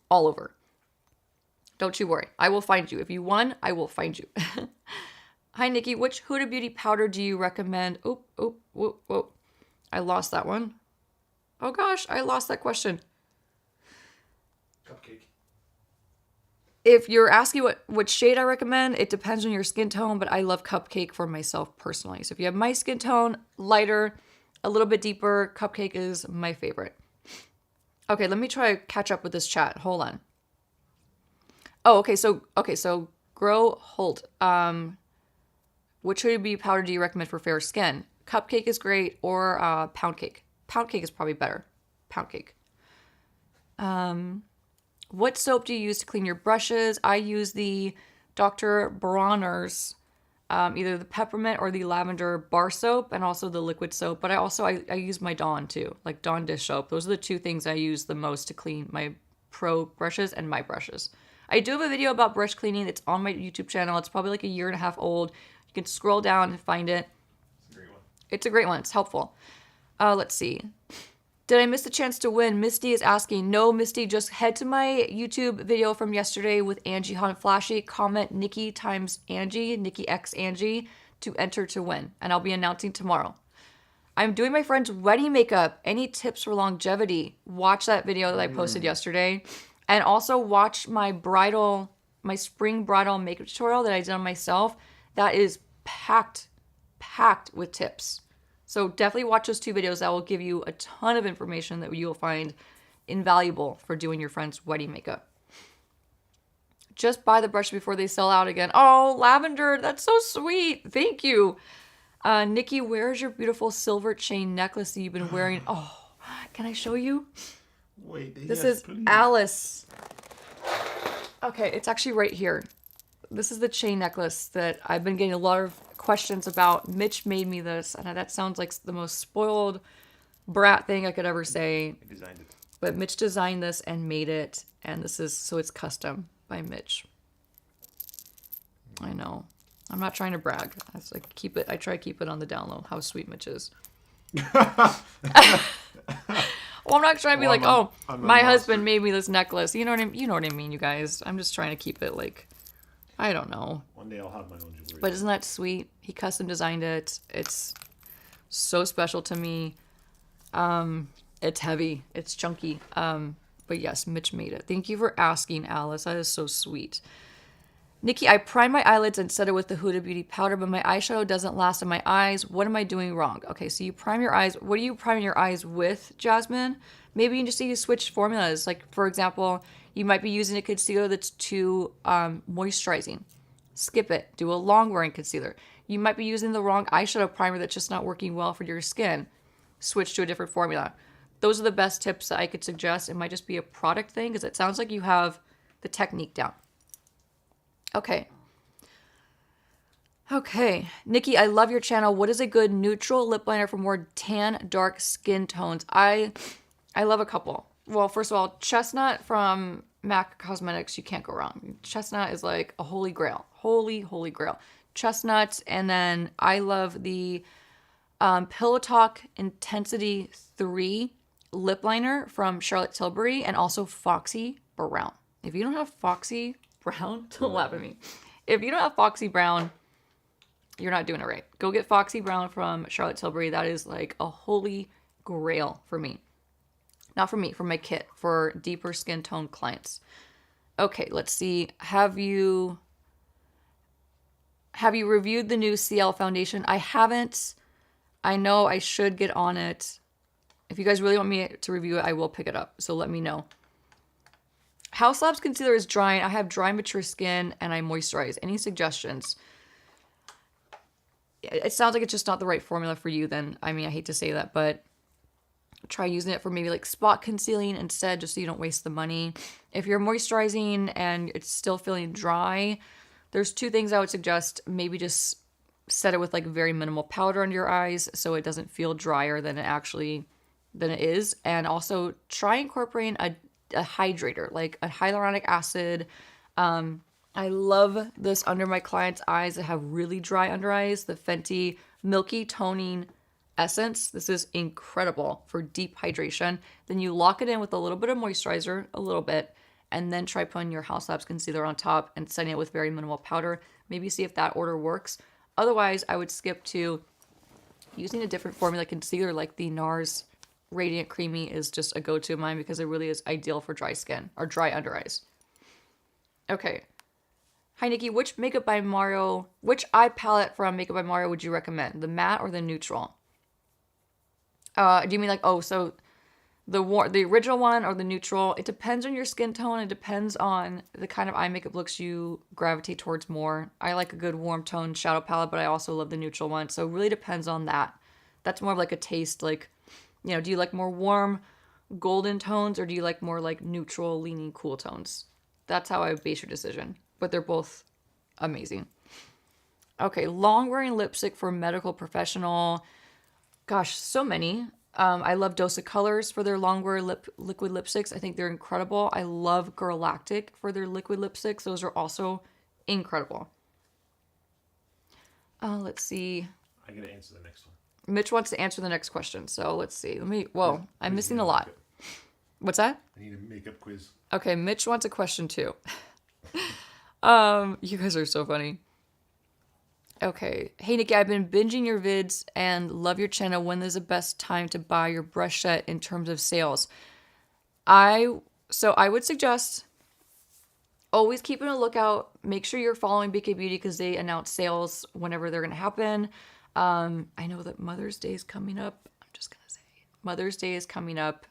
all over. Don't you worry. I will find you. If you won, I will find you. Hi, Nikki. Which Huda Beauty powder do you recommend? Whoa. I lost that one. Oh gosh, I lost that question. Cupcake. If you're asking what shade I recommend, it depends on your skin tone, but I love Cupcake for myself personally. So if you have my skin tone, lighter, a little bit deeper, Cupcake is my favorite. Okay, let me try to catch up with this chat. Hold on. Oh, okay, so Grow Holt. Which HB powder do you recommend for fair skin? Cupcake is great, or Pound Cake. Pound Cake is probably better. Pound Cake. What soap do you use to clean your brushes? I use the Dr. Bronner's, either the peppermint or the lavender bar soap, and also the liquid soap. But I use my Dawn too, like Dawn dish soap. Those are the two things I use the most to clean my pro brushes and my brushes. I do have a video about brush cleaning. It's on my YouTube channel. It's probably like a year and a half old. You can scroll down and find it. It's a great one. It's a great one. It's helpful. Let's see. Did I miss the chance to win? Misty is asking. No, Misty, just head to my YouTube video from yesterday with Angie Hot and Flashy. Comment Nikki times Angie, Nikki X Angie, to enter to win. And I'll be announcing tomorrow. I'm doing my friend's wedding makeup. Any tips for longevity? Watch that video that I posted yesterday. And also watch my spring bridal makeup tutorial that I did on myself. That is packed with tips. So definitely watch those two videos. That will give you a ton of information that you will find invaluable for doing your friend's wedding makeup. Just buy the brush before they sell out again. Oh, Lavender, that's so sweet. Thank you. Nikki, where's your beautiful silver chain necklace that you've been wearing? Oh, can I show you? Wait, This is please. Alice. Okay, it's actually right here. This is the chain necklace that I've been getting a lot of questions about. Mitch made me this, and that sounds like the most spoiled brat thing I could ever say. I designed it. But Mitch designed this and made it, and so it's custom by Mitch. I know. I'm not trying to brag. I try to keep it on the down low. How sweet Mitch is. Well, I'm not trying to be like, my husband made me this necklace. You know what I mean, you guys. I'm just trying to keep it like, I don't know. One day I'll have my own jewelry. But isn't that sweet? He custom designed it. It's so special to me. It's heavy. It's chunky. But yes, Mitch made it. Thank you for asking, Alice. That is so sweet. Nikki, I prime my eyelids and set it with the Huda Beauty powder, but my eyeshadow doesn't last in my eyes. What am I doing wrong? Okay, so you prime your eyes. What are you priming your eyes with, Jasmine? Maybe you just need to switch formulas. Like, for example, you might be using a concealer that's too moisturizing. Skip it. Do a long-wearing concealer. You might be using the wrong eyeshadow primer that's just not working well for your skin. Switch to a different formula. Those are the best tips that I could suggest. It might just be a product thing because it sounds like you have the technique down. Okay. Nikki, I love your channel. What is a good neutral lip liner for more tan, dark skin tones? I love a couple. Well, first of all, Chestnut from MAC Cosmetics, you can't go wrong. Chestnut is like a holy grail. Holy grail. Chestnut, and then I love the Pillow Talk Intensity 3 lip liner from Charlotte Tilbury, and also Foxy Brown. If you don't have Foxy Brown, don't laugh at me. If you don't have Foxy Brown, you're not doing it right. Go get Foxy Brown from Charlotte Tilbury. That is like a holy grail for me. Not for me, for my kit, for deeper skin tone clients. Okay, let's see. Have you reviewed the new CL foundation? I haven't. I know I should get on it. If you guys really want me to review it, I will pick it up. So let me know. House Labs concealer is drying. I have dry, mature skin, and I moisturize. Any suggestions? It sounds like it's just not the right formula for you then. I mean, I hate to say that, but try using it for maybe like spot concealing instead, just so you don't waste the money. If you're moisturizing and it's still feeling dry, there's two things I would suggest. Maybe just set it with like very minimal powder under your eyes so it doesn't feel drier than it is. And also try incorporating a hydrator, like a hyaluronic acid. I love this under my clients' eyes that have really dry under eyes. The Fenty Milky Toning Essence. This is incredible for deep hydration. Then you lock it in with a little bit of moisturizer, and then try putting your House Labs concealer on top and setting it with very minimal powder. Maybe see if that order works. Otherwise, I would skip to using a different formula concealer like the NARS Radiant Creamy is just a go-to of mine because it really is ideal for dry skin or dry under eyes. Okay. Hi, Nikki. Which eye palette from Makeup by Mario would you recommend? The matte or the neutral? Do you mean like, so the original one or the neutral? It depends on your skin tone. It depends on the kind of eye makeup looks you gravitate towards more. I like a good warm tone shadow palette, but I also love the neutral one. So it really depends on that. That's more of like a taste, like, do you like more warm golden tones or do you like more like neutral leaning cool tones? That's how I would base your decision. But they're both amazing. Okay, long wearing lipstick for medical professional. Gosh, so many. I love Dose of Colors for their long wear liquid lipsticks. I think they're incredible. I love Girlactic for their liquid lipsticks. Those are also incredible. Let's see. I get to answer the next one. Mitch wants to answer the next question. So let's see. I'm missing a lot. What's that? I need a makeup quiz. Okay, Mitch wants a question too. You guys are so funny. Okay. Hey, Nikki, I've been binging your vids and love your channel. When is the best time to buy your brush set in terms of sales? I would suggest always keeping a lookout. Make sure you're following BK Beauty because they announce sales whenever they're going to happen. I know that Mother's Day is coming up. I'm just going to say Mother's Day is coming up.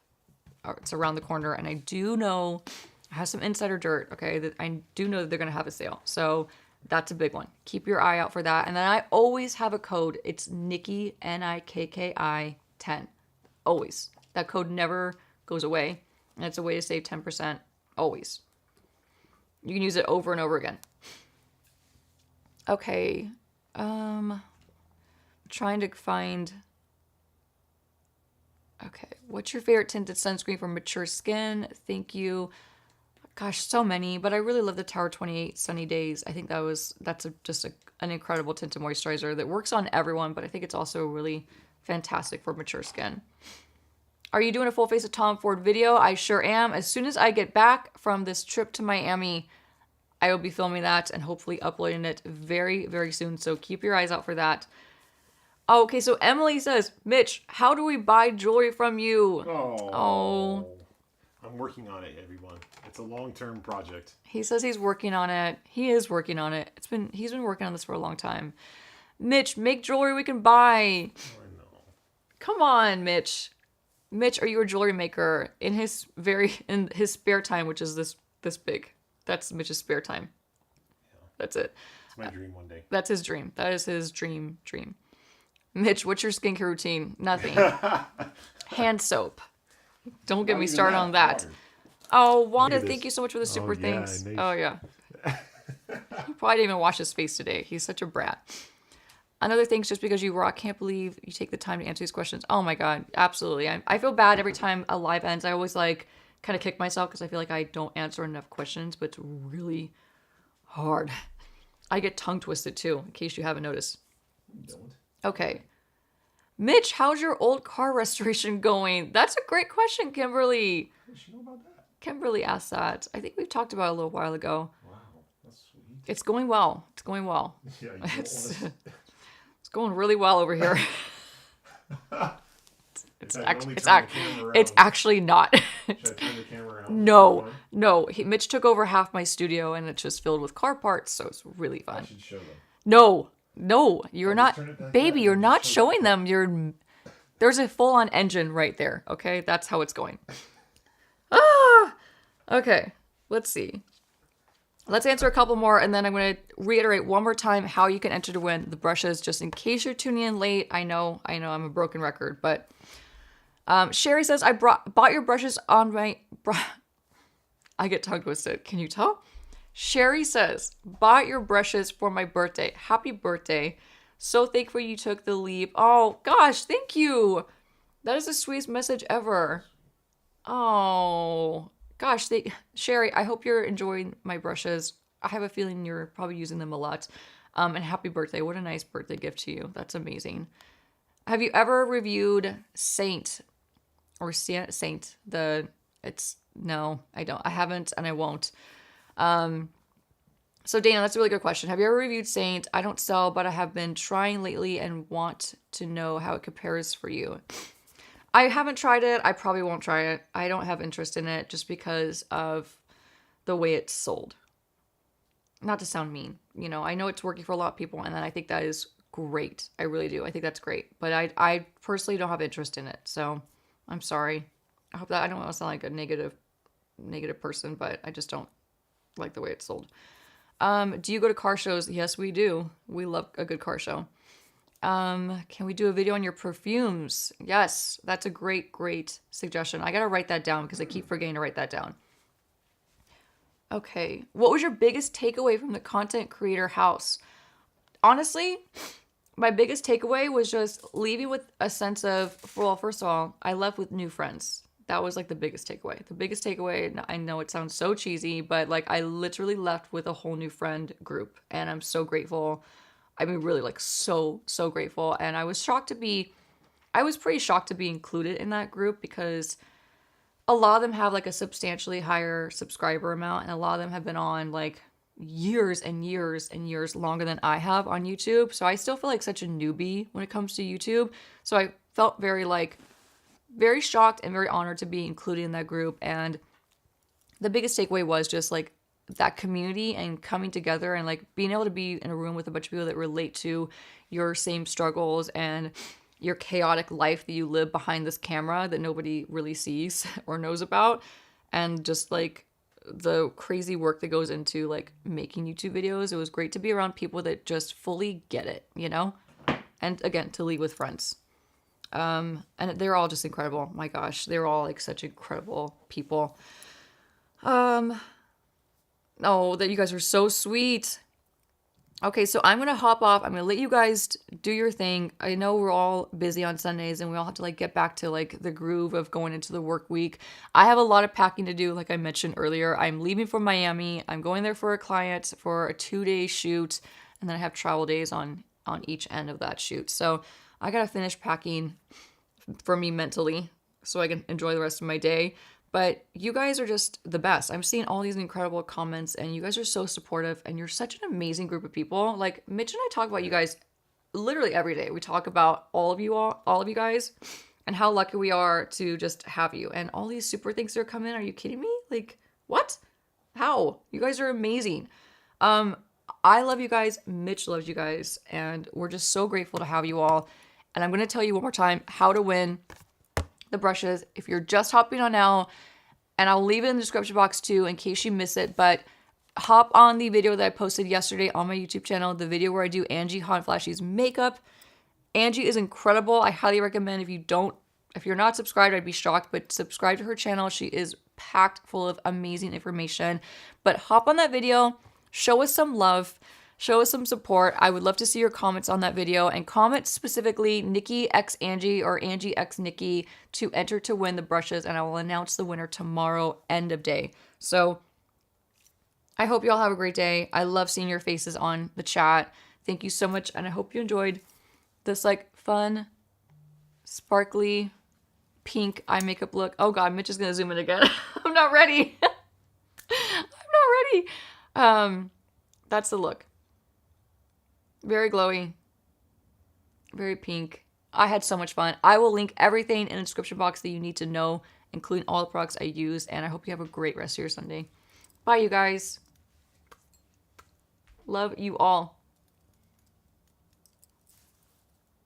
It's around the corner. And I do know, I have some insider dirt, okay, that I do know that they're going to have a sale. So that's a big one. Keep your eye out for that. And then I always have a code. It's Nikki, Nikki 10. Always. That code never goes away. And it's a way to save 10%. Always. You can use it over and over again. Okay. Trying to find... Okay. What's your favorite tinted sunscreen for mature skin? Thank you. Gosh, so many, but I really love the Tower 28 Sunny Days. I think that's an incredible tinted moisturizer that works on everyone, but I think it's also really fantastic for mature skin. Are you doing a full face of Tom Ford video? I sure am. As soon as I get back from this trip to Miami, I will be filming that and hopefully uploading it very, very soon. So keep your eyes out for that. Oh, okay, so Emily says, Mitch, how do we buy jewelry from you? Oh. I'm working on it, everyone. It's a long-term project. He says he's working on it. He is working on it. He's been working on this for a long time. Mitch, make jewelry we can buy. Oh, I know. Come on, Mitch. Mitch, are you a jewelry maker in his spare time, which is this big? That's Mitch's spare time. Yeah. That's it. It's my dream one day. That's his dream. That is his dream. Mitch, what's your skincare routine? Nothing. Hand soap. Don't get me started on that. Water. Oh, Wanda, thank you so much for the super thanks. Nice. Oh, yeah. He probably didn't even wash his face today. He's such a brat. Another thanks just because you rock. Can't believe you take the time to answer these questions. Oh, my God. Absolutely. I feel bad every time a live ends. I always kind of kick myself because I feel like I don't answer enough questions, but it's really hard. I get tongue twisted too, in case you haven't noticed. You don't. Okay. Mitch, how's your old car restoration going? That's a great question, Kimberly. How did you know about that? Kimberly asked that. I think we've talked about it a little while ago. Wow, that's sweet. It's going well. Yeah, you don't It's wanna... it's going really well over here. It's actually not. Should I turn the camera around? No. Mitch took over half my studio and it's just filled with car parts, so it's really fun. I should show them. No, you're not, baby. You're not showing them. There's a full-on engine right there. Okay, that's how it's going. Okay. Let's see. Let's answer a couple more, and then I'm going to reiterate one more time how you can enter to win the brushes, just in case you're tuning in late. I know, I'm a broken record, but Sherry says, I bought your brushes on my... I get tongue twisted. Can you tell? Sherry says, bought your brushes for my birthday. Happy birthday. So thankful you took the leap. Oh, gosh, thank you. That is the sweetest message ever. Oh, gosh. Sherry, I hope you're enjoying my brushes. I have a feeling you're probably using them a lot. And happy birthday. What a nice birthday gift to you. That's amazing. Have you ever reviewed Saint? No, I don't. I haven't, and I won't. So Dana, that's a really good question. Have you ever reviewed Saint? I don't sell, but I have been trying lately and want to know how it compares for you. I haven't tried it. I probably won't try it. I don't have interest in it just because of the way it's sold. not to sound mean, you know, I know it's working for a lot of people, and then I think that is great. I really do. I think that's great. But I personally don't have interest in it. So I'm sorry. I hope that I don't want to sound like a negative person, but I just don't like the way it's sold. Do you go to car shows? Yes, we do. We love a good car show. Can we do a video on your perfumes? Yes, that's a great suggestion. I gotta write that down because I keep forgetting to write that down. Okay, what was your biggest takeaway from the content creator house? Honestly, my biggest takeaway was just leaving with a sense of, well, first of all, I left with new friends. That was like the biggest takeaway. The biggest takeaway, I know it sounds so cheesy, but like I literally left with a whole new friend group, and I'm so grateful. I mean, really like so grateful. And I was pretty shocked to be included in that group because a lot of them have like a substantially higher subscriber amount, and a lot of them have been on like years and years and years longer than I have on YouTube. So I still feel like such a newbie when it comes to YouTube. So I felt very shocked and very honored to be included in that group. And the biggest takeaway was just like that community and coming together and like being able to be in a room with a bunch of people that relate to your same struggles and your chaotic life that you live behind this camera that nobody really sees or knows about. And just like the crazy work that goes into like making YouTube videos. It was great to be around people that just fully get it, you know? And again, to leave with friends. And they're all just incredible. My gosh, they're all like such incredible people. Oh, that you guys are so sweet. Okay, so I'm gonna hop off. I'm gonna let you guys do your thing. I know we're all busy on Sundays and we all have to like get back to like the groove of going into the work week. I have a lot of packing to do, like I mentioned earlier. I'm leaving for Miami. I'm going there for a client for a 2-day shoot, and then I have travel days on each end of that shoot. So I gotta finish packing for me mentally so I can enjoy the rest of my day. But you guys are just the best. I'm seeing all these incredible comments, and you guys are so supportive, and you're such an amazing group of people. Like Mitch and I talk about you guys literally every day. We talk about all of you guys, and how lucky we are to just have you. And all these super things that are coming. Are you kidding me? Like what? How? You guys are amazing. I love you guys. Mitch loves you guys, and we're just so grateful to have you all. And I'm gonna tell you one more time how to win the brushes if you're just hopping on now, and I'll leave it in the description box too in case you miss it. But hop on the video that I posted yesterday on my YouTube channel, the video where I do Angie Hot Flashy's makeup. Angie is incredible. I highly recommend if you're not subscribed, I'd be shocked, but subscribe to her channel. She is packed full of amazing information. But hop on that video, show us some love. Show us some support. I would love to see your comments on that video, and comment specifically Nikki X Angie or Angie X Nikki to enter to win the brushes, and I will announce the winner tomorrow, end of day. So I hope you all have a great day. I love seeing your faces on the chat. Thank you so much, and I hope you enjoyed this like fun, sparkly, pink eye makeup look. Oh God, Mitch is gonna zoom in again. I'm not ready. I'm not ready. That's the look. Very glowy, very pink. I had so much fun. I will link everything in the description box that you need to know, including all the products I use, and I hope you have a great rest of your Sunday. Bye, you guys. Love you all.